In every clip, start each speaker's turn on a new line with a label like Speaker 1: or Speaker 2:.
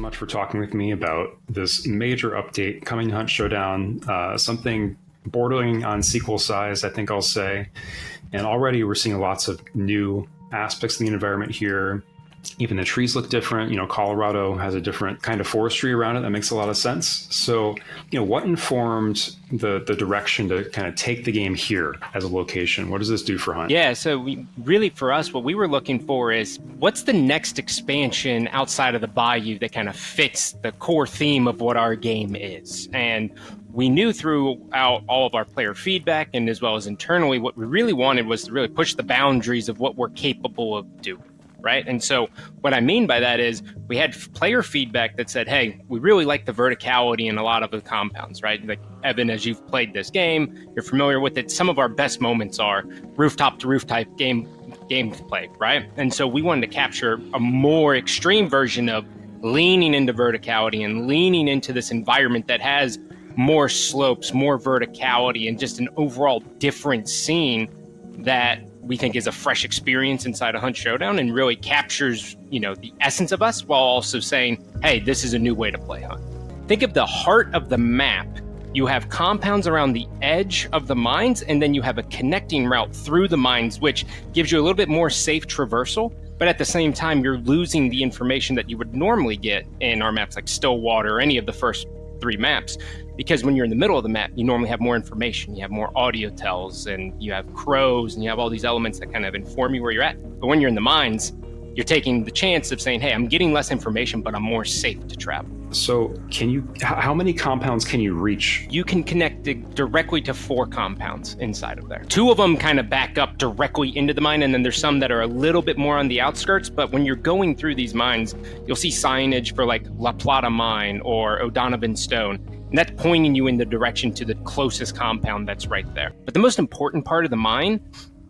Speaker 1: much for talking with me about this major update coming to Hunt Showdown, something bordering on sequel size, I think I'll say. And already we're seeing lots of new aspects of the environment here. Even the trees look different. Colorado has a different kind of forestry around it that makes a lot of sense. So, what informed the direction to kind of take the game here as a location? What does this do for Hunt?
Speaker 2: Yeah, so for us, what we were looking for is what's the next expansion outside of the Bayou that kind of fits the core theme of what our game is. And we knew throughout all of our player feedback and as well as internally, what we really wanted was to really push the boundaries of what we're capable of doing. Right. And so what I mean by that is we had player feedback that said, hey, we really like the verticality in a lot of the compounds, right? Like, Evan, as you've played this game, you're familiar with it. Some of our best moments are rooftop to roof type gameplay, right? And so we wanted to capture a more extreme version of leaning into verticality and leaning into this environment that has more slopes, more verticality, and just an overall different scene that we think is a fresh experience inside a Hunt Showdown and really captures, the essence of us while also saying, hey, this is a new way to play Hunt. Think of the heart of the map. You have compounds around the edge of the mines, and then you have a connecting route through the mines, which gives you a little bit more safe traversal. But at the same time, you're losing the information that you would normally get in our maps like Stillwater or any of the first 3 maps. Because when you're in the middle of the map, you normally have more information. You have more audio tells, and you have crows, and you have all these elements that kind of inform you where you're at. But when you're in the mines, you're taking the chance of saying, hey, I'm getting less information, but I'm more safe to travel.
Speaker 1: So how many compounds can you reach?
Speaker 2: You can connect directly to 4 compounds inside of there. 2 of them kind of back up directly into the mine, and then there's some that are a little bit more on the outskirts. But when you're going through these mines, you'll see signage for like La Plata Mine or O'Donovan Stone. And that's pointing you in the direction to the closest compound that's right there. But the most important part of the mine,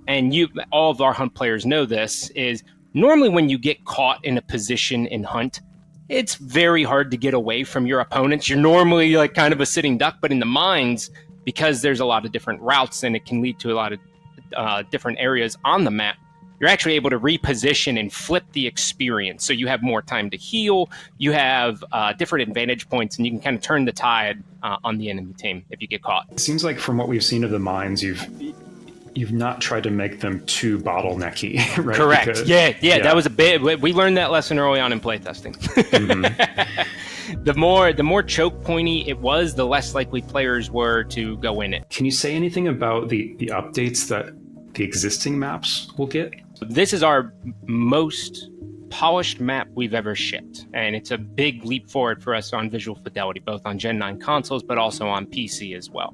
Speaker 2: and all of our Hunt players know this, is normally when you get caught in a position in Hunt, it's very hard to get away from your opponents. You're normally like kind of a sitting duck, but in the mines, because there's a lot of different routes and it can lead to a lot of different areas on the map, you're actually able to reposition and flip the experience. So you have more time to heal, you have different advantage points, and you can kind of turn the tide on the enemy team if you get caught.
Speaker 1: It seems like from what we've seen of the mines, you've not tried to make them too bottlenecky, right?
Speaker 2: Correct. Because, yeah, that was a bit. We learned that lesson early on in playtesting. Mm-hmm. The more choke pointy it was, the less likely players were to go in it.
Speaker 1: Can you say anything about the updates that the existing maps will get?
Speaker 2: This is our most polished map we've ever shipped, and it's a big leap forward for us on visual fidelity, both on Gen 9 consoles, but also on PC as well.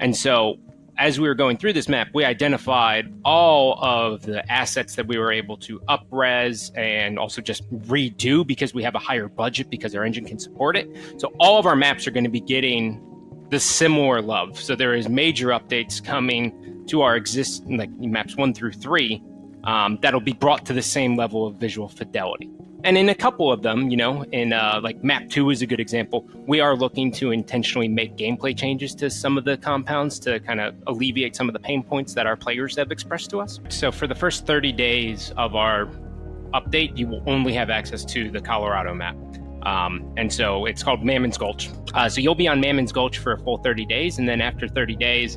Speaker 2: And so as we were going through this map, we identified all of the assets that we were able to up-res and also just redo because we have a higher budget because our engine can support it. So all of our maps are going to be getting the similar love. So there is major updates coming to our existing maps 1 through 3 that'll be brought to the same level of visual fidelity. And in a couple of them, in like map 2 is a good example, we are looking to intentionally make gameplay changes to some of the compounds to kind of alleviate some of the pain points that our players have expressed to us. So for the first 30 days of our update, you will only have access to the Colorado map. And so it's called MAMMON'S Gulch. So you'll be on MAMMON'S Gulch for a full 30 days. And then after 30 days,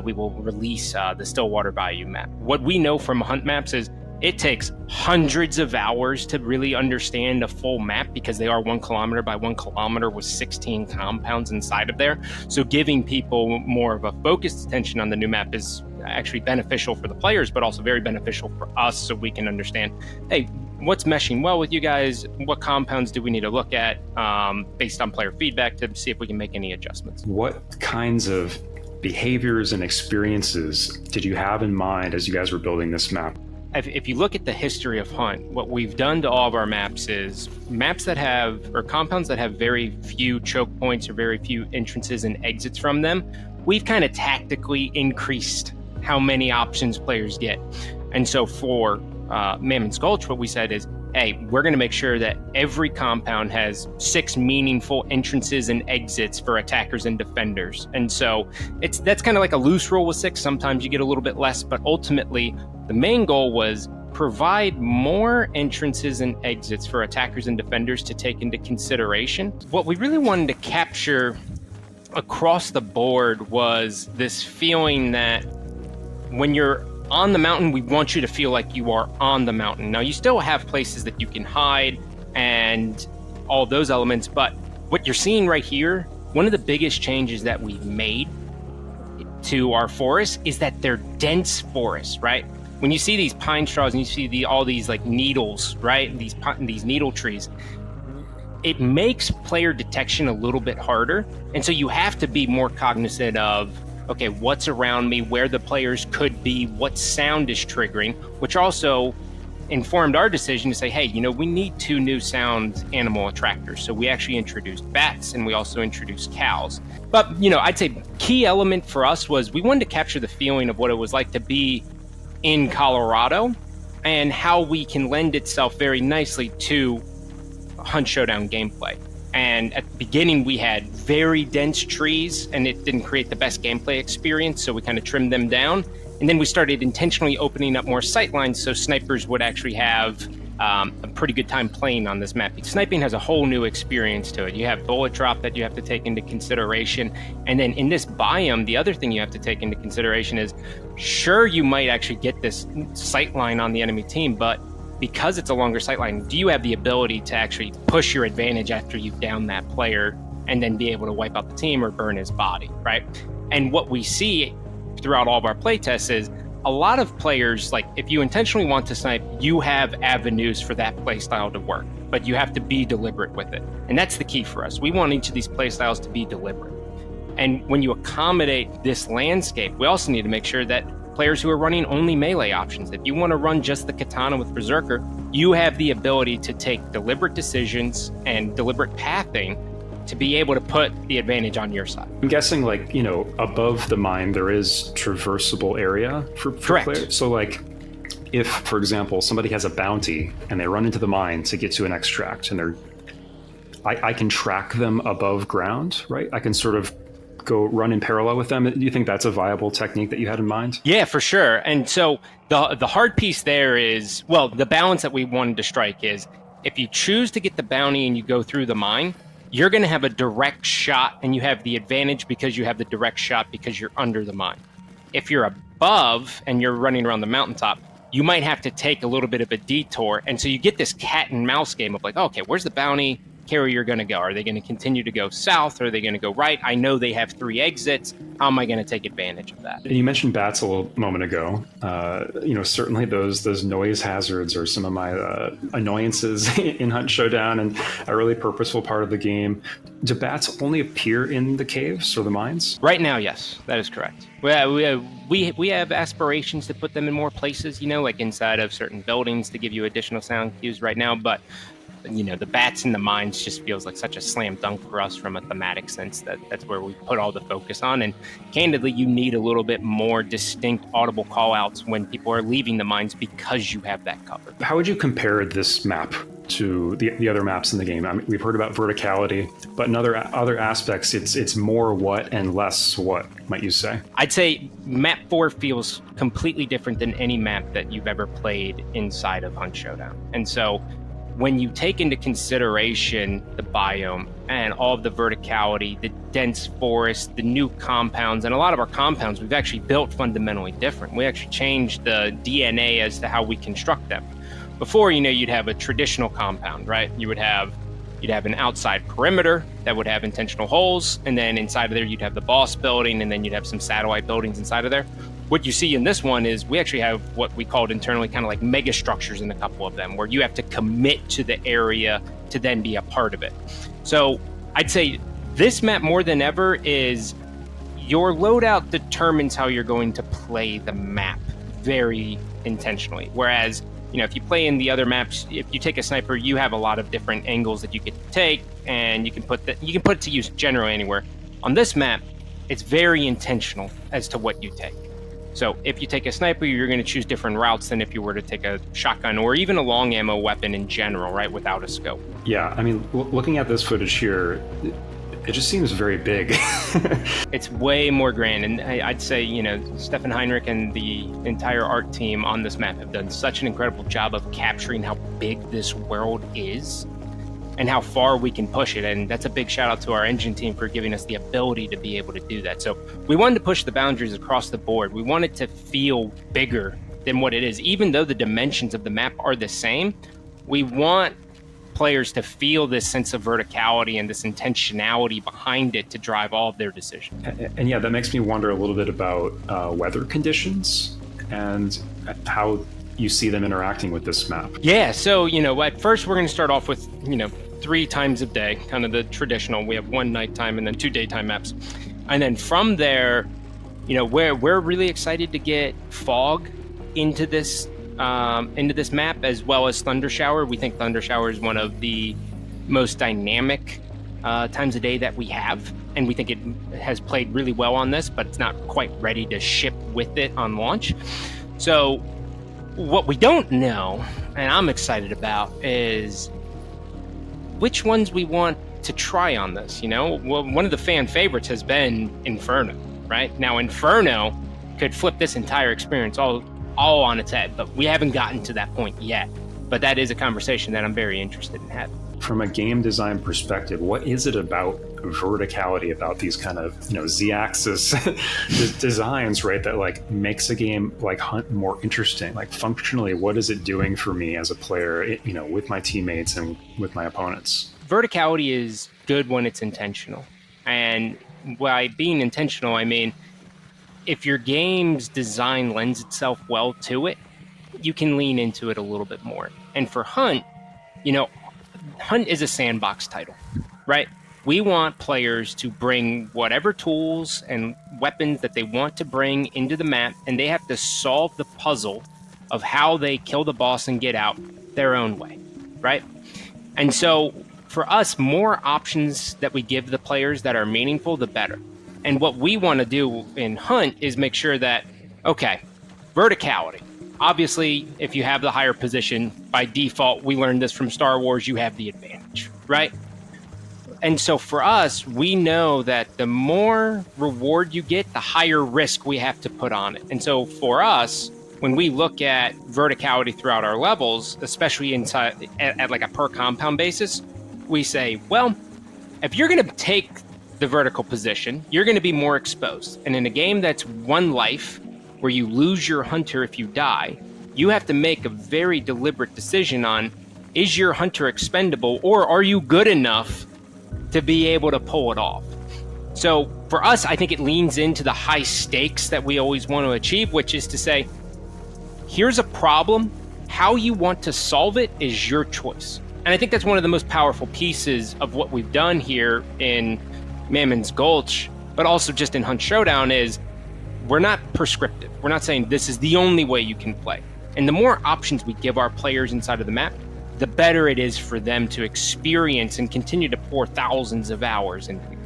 Speaker 2: we will release the Stillwater Bayou map. What we know from Hunt maps is it takes hundreds of hours to really understand a full map because they are 1 kilometer by 1 kilometer with 16 compounds inside of there. So giving people more of a focused attention on the new map is actually beneficial for the players, but also very beneficial for us so we can understand, hey, what's meshing well with you guys? What compounds do we need to look at based on player feedback to see if we can make any adjustments?
Speaker 1: What kinds of behaviors and experiences did you have in mind as you guys were building this map?
Speaker 2: If you look at the history of Hunt, what we've done to all of our maps is maps that have, or compounds that have very few choke points or very few entrances and exits from them, we've kind of tactically increased how many options players get. And so for MAMMON'S Gulch, what we said is, hey, we're going to make sure that every compound has 6 meaningful entrances and exits for attackers and defenders. And so that's kind of like a loose rule with 6. Sometimes you get a little bit less, but ultimately the main goal was provide more entrances and exits for attackers and defenders to take into consideration. What we really wanted to capture across the board was this feeling that when you're on the mountain, we want you to feel like you are on the mountain. Now, you still have places that you can hide and all those elements, but what you're seeing right here, one of the biggest changes that we've made to our forests is that they're dense forests, right? When you see these pine straws and you see all these like needles, right? These needle trees, it makes player detection a little bit harder. And so you have to be more cognizant of, okay, what's around me, where the players could be, what sound is triggering, which also informed our decision to say, hey, we need 2 new sound animal attractors. So we actually introduced bats and we also introduced cows. But, I'd say key element for us was we wanted to capture the feeling of what it was like to be in Colorado and how we can lend itself very nicely to Hunt Showdown gameplay. And at the beginning, we had very dense trees and it didn't create the best gameplay experience. So we kind of trimmed them down. And then we started intentionally opening up more sight lines so snipers would actually have a pretty good time playing on this map. Sniping has a whole new experience to it. You have bullet drop that you have to take into consideration. And then in this biome, the other thing you have to take into consideration is, sure, you might actually get this sight line on the enemy team, but because it's a longer sight line, do you have the ability to actually push your advantage after you've downed that player and then be able to wipe out the team or burn his body, right? And what we see throughout all of our playtests is a lot of players, like if you intentionally want to snipe, you have avenues for that playstyle to work, but you have to be deliberate with it. And that's the key for us. We want each of these playstyles to be deliberate. And when you accommodate this landscape, we also need to make sure that players who are running only melee options, if you want to run just the katana with Berserker, you have the ability to take deliberate decisions and deliberate pathing to be able to put the advantage on your side.
Speaker 1: I'm guessing, above the mine, there is traversable area for players. So, if, for example, somebody has a bounty and they run into the mine to get to an extract, and I can track them above ground, right? I can sort of go run in parallel with them. Do you think that's a viable technique that you had in mind?
Speaker 2: Yeah, for sure. And so the hard piece there is, the balance that we wanted to strike is, if you choose to get the bounty and you go through the mine, you're going to have a direct shot and you have the advantage because you have the direct shot because you're under the mine. If you're above and you're running around the mountaintop, you might have to take a little bit of a detour. And so you get this cat and mouse game of okay, where's the bounty carrier going to go? Are they going to continue to go south? Or are they going to go right? I know they have 3 exits. How am I going to take advantage of that?
Speaker 1: And you mentioned bats a little moment ago. Certainly those noise hazards are some of my annoyances in Hunt Showdown and a really purposeful part of the game. Do bats only appear in the caves or the mines?
Speaker 2: Right now, yes, that is correct. We have aspirations to put them in more places, like inside of certain buildings to give you additional sound cues right now, but the bats in the mines just feels like such a slam dunk for us from a thematic sense that's where we put all the focus on. And candidly, you need a little bit more distinct audible call outs when people are leaving the mines because you have that covered.
Speaker 1: How would you compare this map to the other maps in the game? I mean, we've heard about verticality, but in other aspects, it's more what and less what, might you say?
Speaker 2: I'd say map 4 feels completely different than any map that you've ever played inside of Hunt Showdown. And so when you take into consideration the biome and all of the verticality, the dense forest, the new compounds, and a lot of our compounds we've actually built fundamentally different. We actually changed the DNA as to how we construct them. Before, you'd have a traditional compound, right? You'd have an outside perimeter that would have intentional holes, and then inside of there you'd have the boss building, and then you'd have some satellite buildings inside of there. What you see in this one is we actually have what we called internally kind of like mega structures in a couple of them, where you have to commit to the area to then be a part of it. So I'd say this map more than ever is your loadout determines how you're going to play the map very intentionally. Whereas, if you play in the other maps, if you take a sniper, you have a lot of different angles that you get to take, and you can put it to use generally anywhere. On this map, it's very intentional as to what you take. So if you take a sniper, you're going to choose different routes than if you were to take a shotgun or even a long ammo weapon in general, right, without a scope.
Speaker 1: Yeah, I mean, looking at this footage here, It just seems very big.
Speaker 2: It's way more grand, and I'd say, Stefan Heinrich and the entire art team on this map have done such an incredible job of capturing how big this world is and how far we can push it. And that's a big shout out to our engine team for giving us the ability to be able to do that. So we wanted to push the boundaries across the board. We wanted to feel bigger than what it is. Even though the dimensions of the map are the same, we want players to feel this sense of verticality and this intentionality behind it to drive all of their decisions.
Speaker 1: And yeah, that makes me wonder a little bit about weather conditions and how you see them interacting with this map.
Speaker 2: Yeah, so, at first we're going to start off with, 3 times a day, kind of the traditional. We have 1 nighttime and then 2 daytime maps. And then from there, we're really excited to get fog into this map, as well as Thunder Shower. We think Thunder Shower is one of the most dynamic times a day that we have, and we think it has played really well on this, but it's not quite ready to ship with it on launch. So what we don't know, and I'm excited about, is which ones we want to try on this. Well, one of the fan favorites has been Inferno, right? Now, Inferno could flip this entire experience all on its head, but we haven't gotten to that point yet. But that is a conversation that I'm very interested in having.
Speaker 1: From a game design perspective, what is it about verticality, about these kind of z-axis designs, right, that makes a game like Hunt more interesting? Functionally, what is it doing for me as a player, with my teammates and with my opponents?
Speaker 2: Verticality is good when it's intentional, and by being intentional, I mean, if your game's design lends itself well to it, you can lean into it a little bit more. And for Hunt, Hunt is a sandbox title, right? We want players to bring whatever tools and weapons that they want to bring into the map, and they have to solve the puzzle of how they kill the boss and get out their own way, right? And so for us, more options that we give the players that are meaningful, the better. And what we want to do in Hunt is make sure that, okay, verticality. Obviously, if you have the higher position, by default, we learned this from Star Wars, you have the advantage, right? And so for us, we know that the more reward you get, the higher risk we have to put on it. And so for us, when we look at verticality throughout our levels, especially inside at like a per compound basis, we say, well, if you're going to take the vertical position, you're going to be more exposed. And in a game that's 1 life, where you lose your hunter if you die, you have to make a very deliberate decision on, is your hunter expendable, or are you good enough to be able to pull it off? So for us, I think it leans into the high stakes that we always want to achieve, which is to say, here's a problem, how you want to solve it is your choice. And I think that's one of the most powerful pieces of what we've done here in MAMMON'S Gulch, but also just in Hunt Showdown, is we're not prescriptive. We're not saying this is the only way you can play. And the more options we give our players inside of the map, the better it is for them to experience and continue to pour thousands of hours into the game.